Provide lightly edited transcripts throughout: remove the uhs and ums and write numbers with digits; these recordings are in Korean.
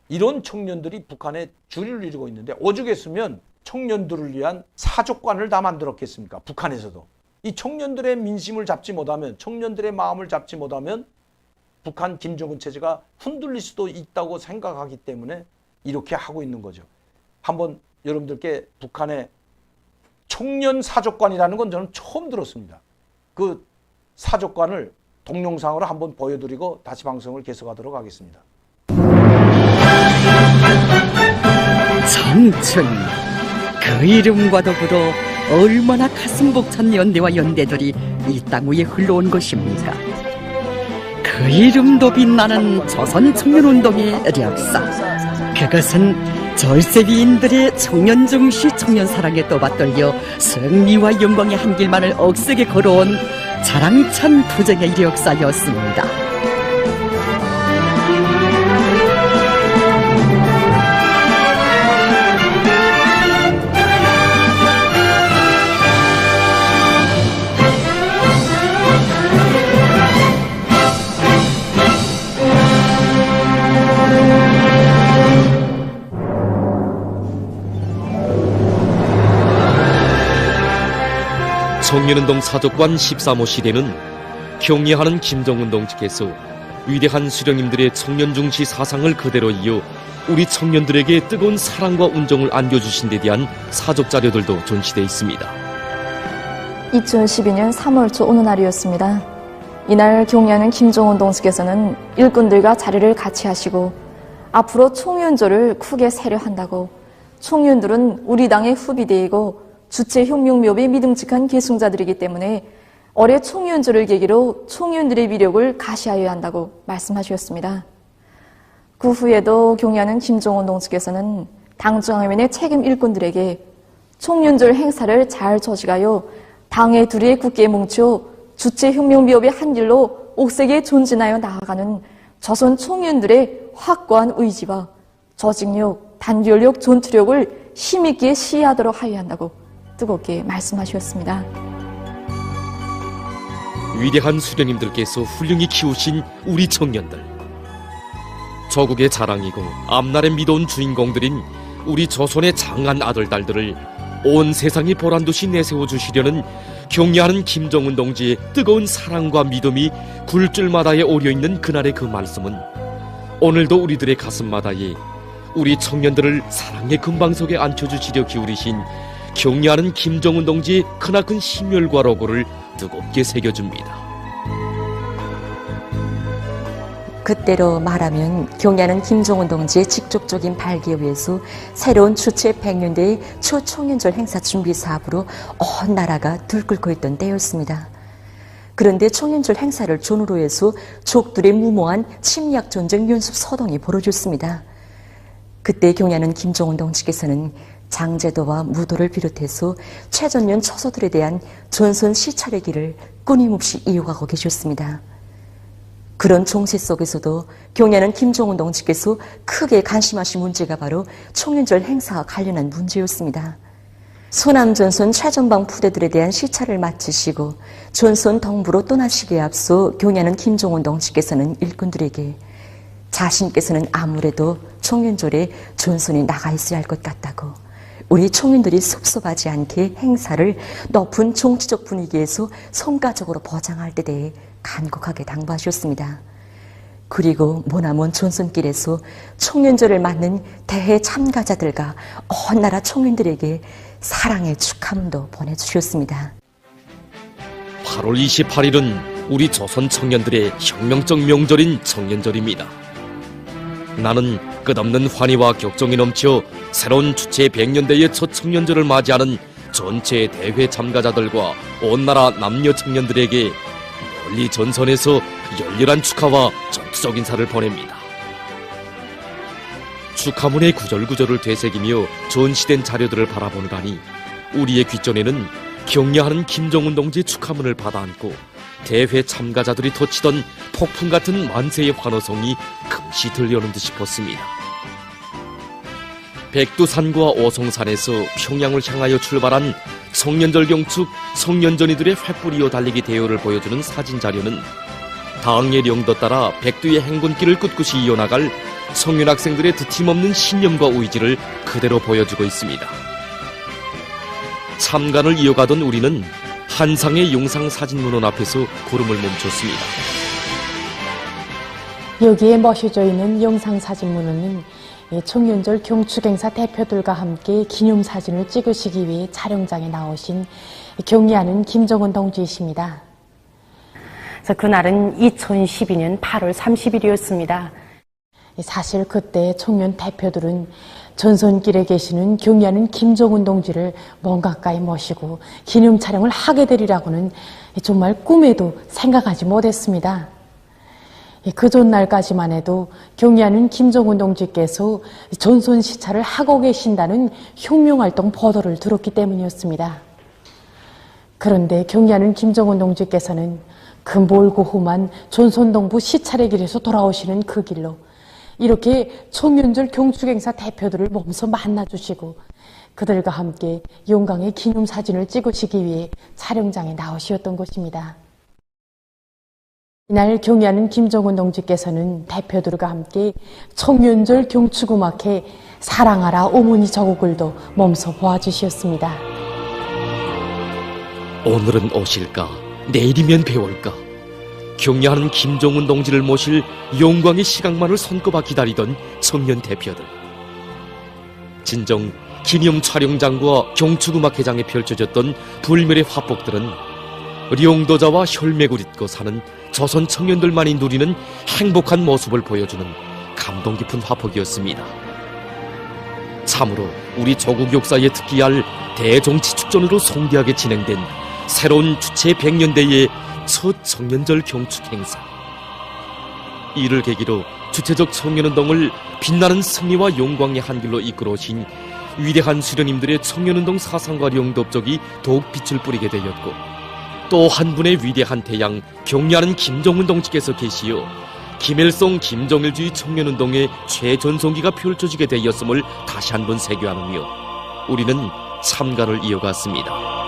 이런 청년들이 북한에 주류를 이루고 있는데 오죽했으면 청년들을 위한 사족관을 다 만들었겠습니까? 북한에서도. 이 청년들의 민심을 잡지 못하면, 청년들의 마음을 잡지 못하면 북한 김정은 체제가 흔들릴 수도 있다고 생각하기 때문에 이렇게 하고 있는 거죠. 한번 여러분들께 북한의 청년 사족관이라는 건 저는 처음 들었습니다. 그 사족관을 동영상으로 한번 보여드리고 다시 방송을 계속하도록 하겠습니다. 청춘, 그 이름과 더불어 얼마나 가슴 벅찬 연대와 연대들이 이 땅 위에 흘러온 것입니까? 그 이름도 빛나는 조선청년운동의 역사, 그것은 절세위인들의 청년중시 청년사랑에 떠받들려 승리와 영광의 한 길만을 억세게 걸어온 자랑찬 투쟁의 이력사였습니다. 청년운동 사족관 13호 시대는 경애하는 김정은 동지께서 위대한 수령님들의 청년중시 사상을 그대로 이어 우리 청년들에게 뜨거운 사랑과 운정을 안겨주신 데 대한 사족 자료들도 존치되어 있습니다. 2012년 3월 초 어느 날이었습니다. 이날 경애하는 김정은 동지께서는 일꾼들과 자리를 같이 하시고 앞으로 총연조를 크게 세려한다고, 총연들은 우리 당의 후비대이고 주체 혁명묘비의 믿음직한 계승자들이기 때문에 올해 총연조를 계기로 총연들의 위력을 가시하여야 한다고 말씀하셨습니다. 그 후에도 경애하는 김정은 동지께서는 당정하면의 책임 일꾼들에게 총연절 행사를 잘 조직하여 당의 둘이에 굳게 뭉쳐 주체 혁명비업의 한 길로 옥색에 존진하여 나아가는 조선 총연들의 확고한 의지와 조직력, 단결력, 전투력을 힘있게 시해하도록 하여야 한다고 뜨겁게 말씀하셨습니다. 위대한 수령님들께서 훌륭히 키우신 우리 청년들, 조국의 자랑이고 앞날의 미도운 주인공들인 우리 조선의 장한 아들, 딸들을 온 세상이 보란듯이 내세워 주시려는 경애하는 김정은 동지의 뜨거운 사랑과 믿음이 굴줄마다에 오려있는 그날의 그 말씀은 오늘도 우리들의 가슴마다에 우리 청년들을 사랑의 금방석에 앉혀주시려 기울이신 경애하는 김정은 동지의 크나큰 심혈과 로고를 뜨겁게 새겨줍니다. 그때로 말하면 경애하는 김정은 동지의 직접적인 발기에 의해서 새로운 주체 100년대의 초총연절 행사 준비 사업으로 온 나라가 들끓고 있던 때였습니다. 그런데 총연절 행사를 전후로 해서 족들의 무모한 침략 전쟁 연습 서동이 벌어졌습니다. 그때 경애하는 김정은 동지께서는 장제도와 무도를 비롯해서 최전년 처소들에 대한 전선 시찰의 길을 끊임없이 이어가고 계셨습니다. 그런 총세 속에서도 경애하는 김정은 동지께서 크게 관심하신 문제가 바로 총연절 행사와 관련한 문제였습니다. 소남전선 최전방 부대들에 대한 시찰을 마치시고 전선 동부로 떠나시기에 앞서 경애하는 김정은 동지께서는 일꾼들에게 자신께서는 아무래도 총연절에 전선에 나가 있어야 할 것 같다고, 우리 총인들이 섭섭하지 않게 행사를 높은 정치적 분위기에서 성과적으로 보장할 때 대해 간곡하게 당부하셨습니다. 그리고 머나먼 전선길에서 총연절을 맞는 대회 참가자들과 온 나라 총인들에게 사랑의 축하문도 보내주셨습니다. 8월 28일은 우리 조선 청년들의 혁명적 명절인 청년절입니다. 나는 끝없는 환희와 격정이 넘쳐 새로운 주체 100년대의 첫 청년절을 맞이하는 전체 대회 참가자들과 온 나라 남녀 청년들에게 멀리 전선에서 열렬한 축하와 전투적 인사를 보냅니다. 축하문의 구절구절을 되새기며 전시된 자료들을 바라보느라니 우리의 귓전에는 경애하는 김정은 동지의 축하문을 받아안고 대회 참가자들이 터치던 폭풍 같은 만세의 환호성이 금시 들려오는 듯 싶었습니다. 백두산과 오송산에서 평양을 향하여 출발한 청년절 경축 청년전이들의 횃불 이어 달리기 대회를 보여주는 사진 자료는 당의 령도 따라 백두의 행군길을 꿋꿋이 이어나갈 청년 학생들의 두팀없는 신념과 의지를 그대로 보여주고 있습니다. 참관을 이어가던 우리는 한상의 용상 사진문원 앞에서 걸음을 멈췄습니다. 여기에 멋혀져 있는 영상사진문호는 청년절 경축행사 대표들과 함께 기념사진을 찍으시기 위해 촬영장에 나오신 경리하는 김정은 동지이십니다. 그래서 그날은 2012년 8월 30일이었습니다. 사실 그때 청년 대표들은 전선길에 계시는 경리하는 김정은 동지를 먼 가까이 모시고 기념 촬영을 하게 되리라고는 정말 꿈에도 생각하지 못했습니다. 그 전날까지만 해도 경리하는 김정은 동지께서 전선 시찰을 하고 계신다는 혁명활동 보도를 들었기 때문이었습니다. 그런데 경리하는 김정은 동지께서는 그 멀고 험한 전선동부 시찰의 길에서 돌아오시는 그 길로 이렇게 청년절 경축행사 대표들을 몸소 만나주시고 그들과 함께 용강의 기념사진을 찍으시기 위해 촬영장에 나오셨던 것입니다. 이날 경리하는 김정은 동지께서는 대표들과 함께 청년절 경축음악회 사랑하라 어머니 저곡을도 몸소 보아주셨습니다. 오늘은 오실까? 내일이면 배울까? 경리하는 김정은 동지를 모실 영광의 시각만을 손꼽아 기다리던 청년 대표들. 진정 기념 촬영장과 경축음악회장에 펼쳐졌던 불멸의 화폭들은 령도자와 혈맥을 잇고 사는 조선 청년들만이 누리는 행복한 모습을 보여주는 감동 깊은 화폭이었습니다. 참으로 우리 조국 역사에 특기할 대정치 축전으로 성대하게 진행된 새로운 주체 100년대의 첫 청년절 경축 행사. 이를 계기로 주체적 청년운동을 빛나는 승리와 영광의 한 길로 이끌어 오신 위대한 수령님들의 청년운동 사상과 영도업적이 더욱 빛을 뿌리게 되었고, 또 한 분의 위대한 태양 경리하는 김정은 동지께서 계시어 김일성 김정일주의 청년운동의 최전성기가 펼쳐지게 되었음을 다시 한 번 새겨하느며 우리는 참가를 이어갔습니다.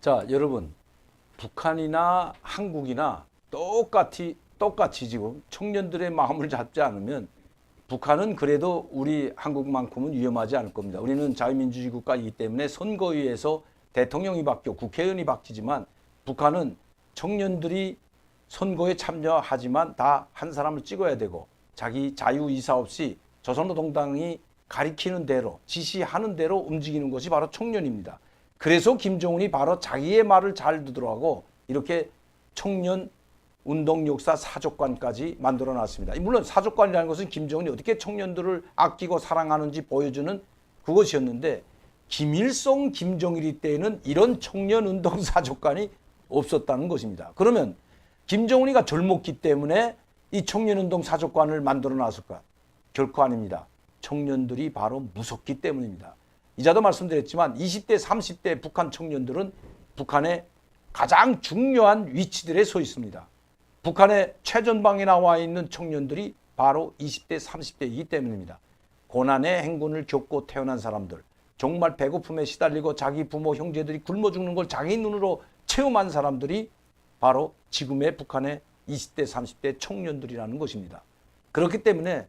자, 여러분, 북한이나 한국이나 똑같이 지금 청년들의 마음을 잡지 않으면 북한은 그래도 우리 한국만큼은 위험하지 않을 겁니다. 우리는 자유민주주의 국가이기 때문에 선거위에서 대통령이 바뀌고 국회의원이 바뀌지만 북한은 청년들이 선거에 참여하지만 다 한 사람을 찍어야 되고 자기 자유의사 없이 조선노동당이 가리키는 대로 지시하는 대로 움직이는 것이 바로 청년입니다. 그래서 김정은이 바로 자기의 말을 잘 듣더라고 이렇게 청년 운동 역사 사족관까지 만들어 놨습니다. 물론 사족관이라는 것은 김정은이 어떻게 청년들을 아끼고 사랑하는지 보여주는 그것이었는데 김일성, 김정일이 때에는 이런 청년운동 사족관이 없었다는 것입니다. 그러면 김정은이가 젊었기 때문에 이 청년운동 사족관을 만들어 놨을까? 결코 아닙니다. 청년들이 바로 무섭기 때문입니다. 이자도 말씀드렸지만 20대, 30대 북한 청년들은 북한의 가장 중요한 위치들에 서 있습니다. 북한의 최전방에 나와 있는 청년들이 바로 20대, 30대이기 때문입니다. 고난의 행군을 겪고 태어난 사람들, 정말 배고픔에 시달리고 자기 부모, 형제들이 굶어 죽는 걸 자기 눈으로 체험한 사람들이 바로 지금의 북한의 20대, 30대 청년들이라는 것입니다. 그렇기 때문에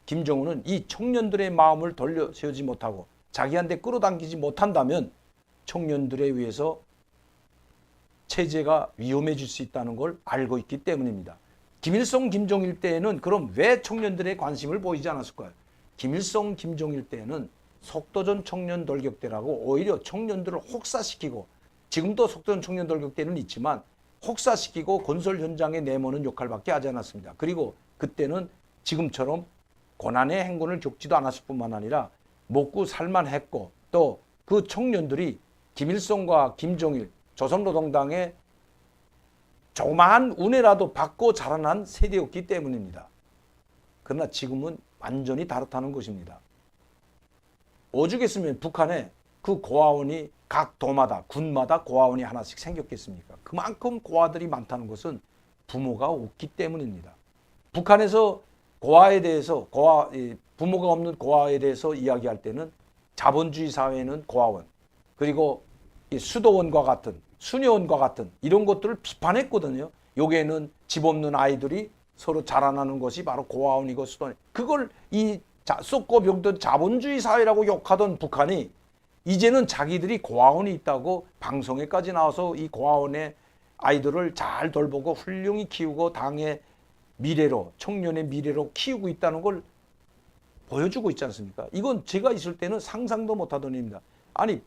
김정은은 이 청년들의 마음을 돌려 세우지 못하고 자기한테 끌어당기지 못한다면 청년들에 의해서 체제가 위험해질 수 있다는 걸 알고 있기 때문입니다. 김일성, 김정일 때에는 그럼 왜 청년들의 관심을 보이지 않았을까요? 김일성, 김정일 때에는 속도전 청년 돌격대라고 오히려 청년들을 혹사시키고 지금도 속도전 청년 돌격대는 있지만 혹사시키고 건설 현장에 내모는 역할밖에 하지 않았습니다. 그리고 그때는 지금처럼 고난의 행군을 겪지도 않았을 뿐만 아니라 먹고 살만했고 또 그 청년들이 김일성과 김정일 조선노동당의 조그마한 은혜라도 받고 자라난 세대였기 때문입니다. 그러나 지금은 완전히 다르다는 것입니다. 오죽했으면 북한에 그 고아원이 각 도마다 군마다 고아원이 하나씩 생겼겠습니까? 그만큼 고아들이 많다는 것은 부모가 없기 때문입니다. 북한에서 고아에 대해서 부모가 없는 고아에 대해서 이야기할 때는 자본주의 사회는 고아원 그리고 수도원과 같은 수녀원과 같은 이런 것들을 비판했거든요. 여기에는 집 없는 아이들이 서로 자라나는 것이 바로 고아원이고 수돈. 그걸 이 쏟고 병든 자본주의 사회라고 욕하던 북한이 이제는 자기들이 고아원이 있다고 방송에까지 나와서 이 고아원의 아이들을 잘 돌보고 훌륭히 키우고 당의 미래로, 청년의 미래로 키우고 있다는 걸 보여주고 있지 않습니까? 이건 제가 있을 때는 상상도 못하던 일입니다. 아니,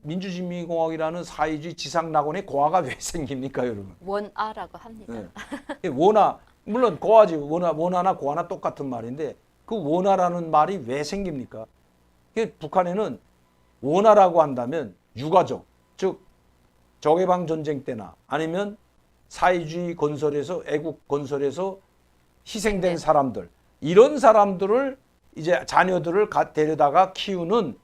민주진민공화국이라는 사회주의 지상낙원에 고아가 왜 생깁니까, 여러분? 원아라고 합니다. 네. 원아, 물론 고아지, 원아나 고아나 똑같은 말인데 그 원아라는 말이 왜 생깁니까? 북한에는 원아라고 한다면 유가족, 즉 적해방 전쟁 때나 아니면 사회주의 건설에서, 애국 건설에서 희생된 사람들, 이런 사람들을 이제 자녀들을 데려다가 키우는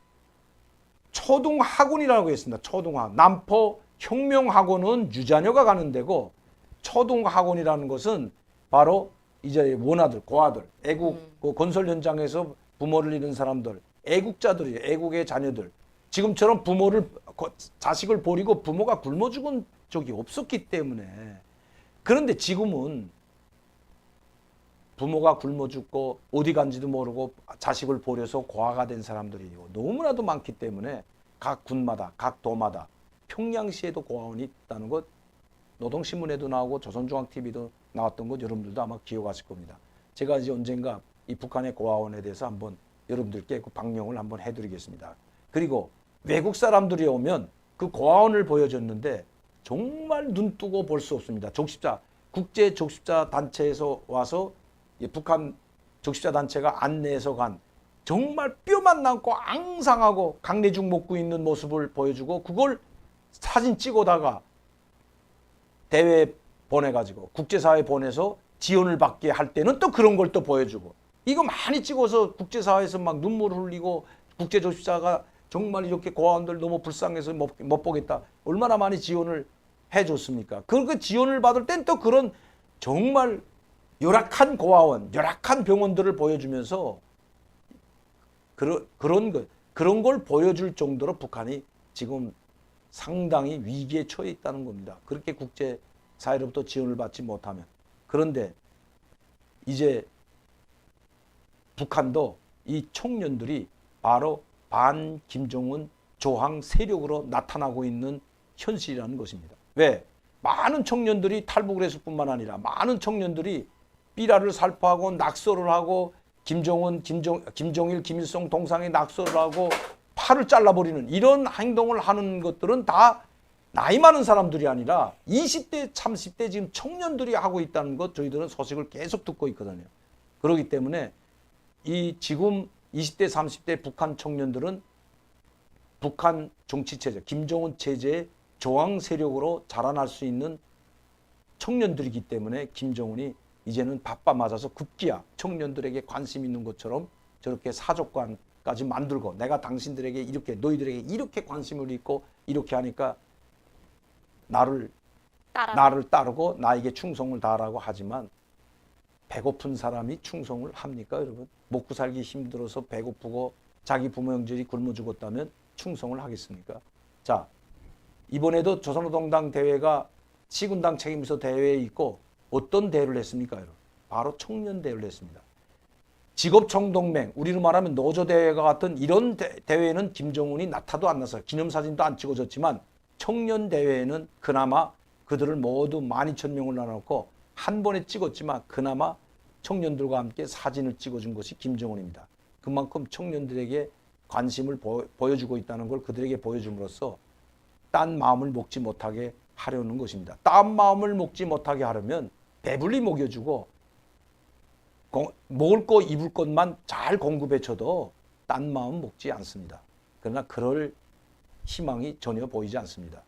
초등학원이라고 했습니다. 초등학원. 남포 혁명학원은 유자녀가 가는 데고, 초등학원이라는 것은 바로 이제 원아들, 고아들, 애국 그 건설 현장에서 부모를 잃은 사람들, 애국자들이에요. 애국의 자녀들. 지금처럼 자식을 버리고 부모가 굶어 죽은 적이 없었기 때문에. 그런데 지금은 부모가 굶어 죽고 어디 간지도 모르고 자식을 버려서 고아가 된 사람들이 너무나도 많기 때문에 각 군마다, 각 도마다, 평양시에도 고아원이 있다는 것, 노동신문에도 나오고 조선중앙TV도 나왔던 것 여러분들도 아마 기억하실 겁니다. 제가 이제 언젠가 이 북한의 고아원에 대해서 한번 여러분들께 그 방영을 한번 해드리겠습니다. 그리고 외국 사람들이 오면 그 고아원을 보여줬는데 정말 눈 뜨고 볼 수 없습니다. 적십자, 국제 적십자 단체에서 와서 북한 적십자 단체가 안내해서 간 정말 뼈만 남고 앙상하고 강내죽 먹고 있는 모습을 보여주고, 그걸 사진 찍어다가 대회에 보내가지고 국제사회에 보내서 지원을 받게 할 때는 또 그런 걸 또 보여주고, 이거 많이 찍어서 국제사회에서 막 눈물 흘리고, 국제적십자가 정말 이렇게 고아원들 너무 불쌍해서 못 보겠다, 얼마나 많이 지원을 해줬습니까? 그 지원을 받을 땐 또 그런 정말 열악한 고아원, 열악한 병원들을 보여주면서 그런 걸 보여줄 정도로 북한이 지금 상당히 위기에 처해 있다는 겁니다. 그렇게 국제사회로부터 지원을 받지 못하면. 그런데 이제 북한도 이 청년들이 바로 반 김정은 조항 세력으로 나타나고 있는 현실이라는 것입니다. 왜? 많은 청년들이 탈북을 했을 뿐만 아니라 많은 청년들이 삐라를 살포하고 낙서를 하고 김정일, 김일성 동상에 낙서를 하고 팔을 잘라버리는 이런 행동을 하는 것들은 다 나이 많은 사람들이 아니라 20대, 30대 지금 청년들이 하고 있다는 것, 저희들은 소식을 계속 듣고 있거든요. 그렇기 때문에 이 지금 20대, 30대 북한 청년들은 북한 정치체제, 김정은 체제의 저항 세력으로 자라날 수 있는 청년들이기 때문에 김정은이 이제는 바빠 맞아서 급기야 청년들에게 관심 있는 것처럼 저렇게 사족관까지 만들고, 내가 당신들에게 이렇게, 너희들에게 이렇게 관심을 있고 이렇게 하니까 나를 따르고 나에게 충성을 다하라고 하지만, 배고픈 사람이 충성을 합니까, 여러분? 먹고 살기 힘들어서 배고프고 자기 부모 형제들이 굶어 죽었다면 충성을 하겠습니까? 자, 이번에도 조선노동당 대회가 시군당 책임서 대회에 있고, 어떤 대회를 했습니까, 여러분? 바로 청년 대회를 했습니다. 직업총동맹, 우리로 말하면 노조대회가 같은 이런 대회는 김정은이 나타도 안 나서 기념사진도 안 찍어줬지만, 청년 대회에는 그나마 그들을 모두 12,000명을 나눠놓고 한 번에 찍었지만 그나마 청년들과 함께 사진을 찍어준 것이 김정은입니다. 그만큼 청년들에게 관심을 보여주고 있다는 걸 그들에게 보여줌으로써 딴 마음을 먹지 못하게 하려는 것입니다. 딴 마음을 먹지 못하게 하려면 배불리 먹여주고 먹을 거 입을 것만 잘 공급해 줘도 딴 마음 먹지 않습니다. 그러나 그럴 희망이 전혀 보이지 않습니다.